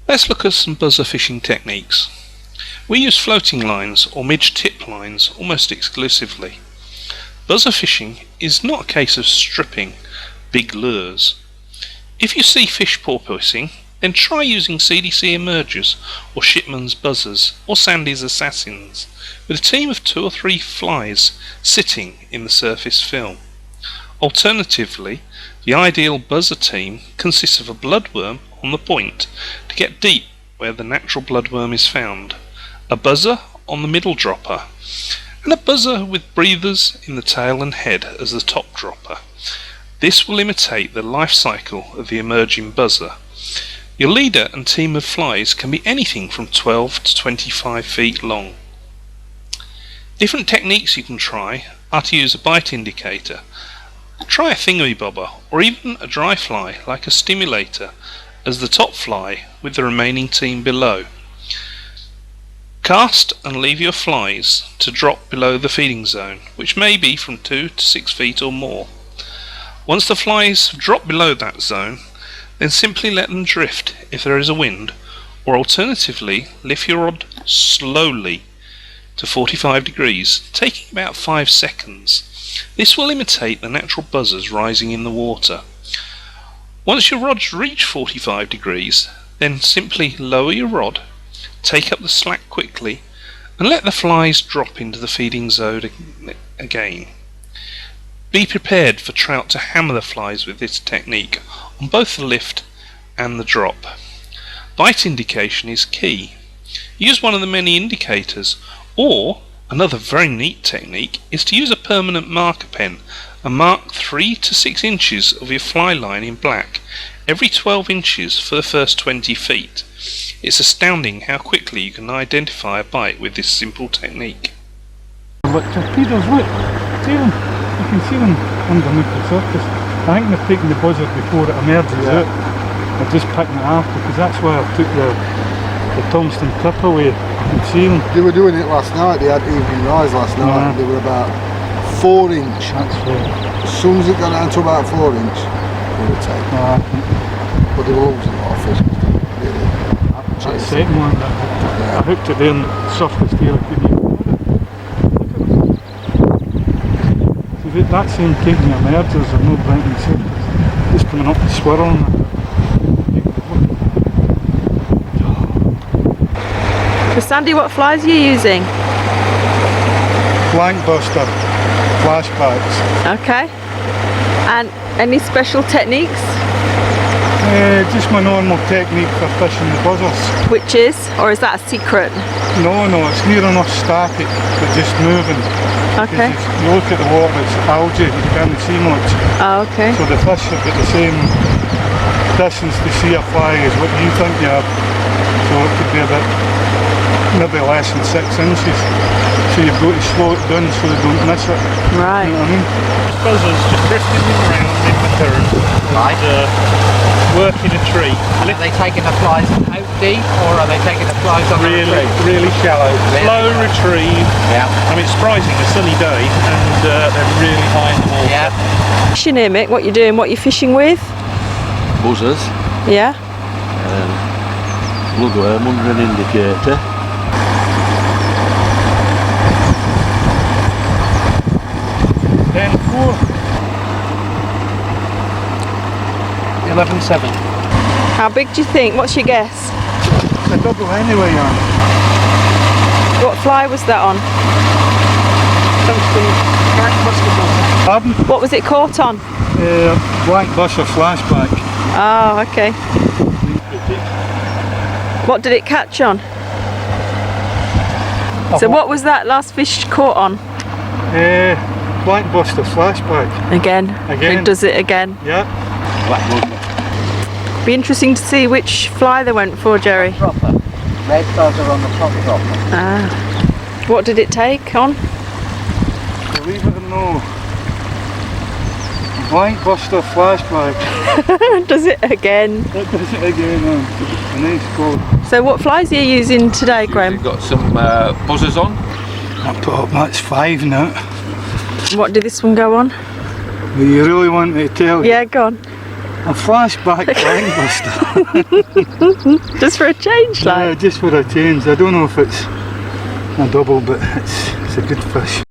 Let's look at some buzzer fishing techniques. We use floating lines or midge tip lines almost exclusively. Buzzer fishing is not a case of stripping big lures. If you see fish porpoising, then try using CDC emergers or Shipman's buzzers or Sandy's assassins with a team of 2 or 3 flies sitting in the surface film. Alternatively, the ideal buzzer team consists of a bloodworm on the point to get deep where the natural bloodworm is found, a buzzer on the middle dropper, and a buzzer with breathers in the tail and head as the top dropper. This will imitate the life cycle of the emerging buzzer. Your leader and team of flies can be anything from 12 to 25 feet long. Different techniques you can try are to use a bite indicator, try a thingamybobber, or even a dry fly like a stimulator as the top fly with the remaining team below. Cast and leave your flies to drop below the feeding zone, which may be from 2 to 6 feet or more. Once the flies drop below that zone, then simply let them drift if there is a wind, or alternatively lift your rod slowly to 45 degrees, taking about 5 seconds. This will imitate the natural buzzers rising in the water. Once your rods reach 45 degrees, then simply lower your rod, take up the slack quickly, and let the flies drop into the feeding zone again. Be prepared for trout to hammer the flies with this technique on both the lift and the drop. Bite indication is key. Use one of the many indicators, or another very neat technique is to use a permanent marker pen and mark 3 to 6 inches of your fly line in black every 12 inches for the first 20 feet. It's astounding how quickly you can identify a bite with this simple technique. Look, torpedoes, look, see them, you can see them underneath the surface. I think they're taking the buzzer before it emerges out. They're just picking it off because that's why I took the tungsten tip away. You can see them. They were doing it last night, they had evening rise last night, and they were about 4 inch. That's right. As soon as it got down to about 4 inch, they were taken. But they were losing a lot of fish. That second one, I hooked it there and the surface there, I couldn't even put it. See, that same taking the emergers are no blinking surface. Just coming up and swirling. So Sandy, what flies are you using? Blankbuster flashbacks. Okay. And any special techniques? Just my normal technique for fishing the buzzers. Which is? Or is that a secret? No, it's near enough static, but just moving. Okay. You look at the water, it's algae, you can't see much. Oh, okay. So the fish have got the same distance to see a fly as what you think you have. So it could be a bit, maybe less than 6 inches. So you've got to slow it down so they don't miss it. Right. You know what I mean? Buzzers just drifting around in the current and working a tree. Are they taking the flies out deep, or are they taking the flies on the retrieve? Really shallow. Slow retrieve. Yeah. I mean, it's surprising, a sunny day, and they're really high in the water. Yeah. Fishing here, Mick, what you doing? What you fishing with? Buzzers, Yeah. bloodworm under an indicator. Then 11.7. How big do you think? What's your guess? A double anyway, What fly was that on? Pardon? What was it caught on? Blankbuster flashback. Oh, okay. What did it catch on? So what was that last fish caught on? Blankbuster flashback. Again. Again. It does it again. Yeah. Be interesting to see which fly they went for, Jerry. Dropper. Red buzzer on the top dropper. Ah. What did it take on? Believe it or no. Blankbuster flashback. Does it again? That does it again. A nice call. So what flies are you using today, Graham? We've got some buzzers on. I put up, that's 5 now. What did this one go on? Do you really want me to tell you? Yeah, go on. A flashback to Anglerster. Just for a change, Yeah, like. just for a change. I don't know if it's a double, but it's a good fish.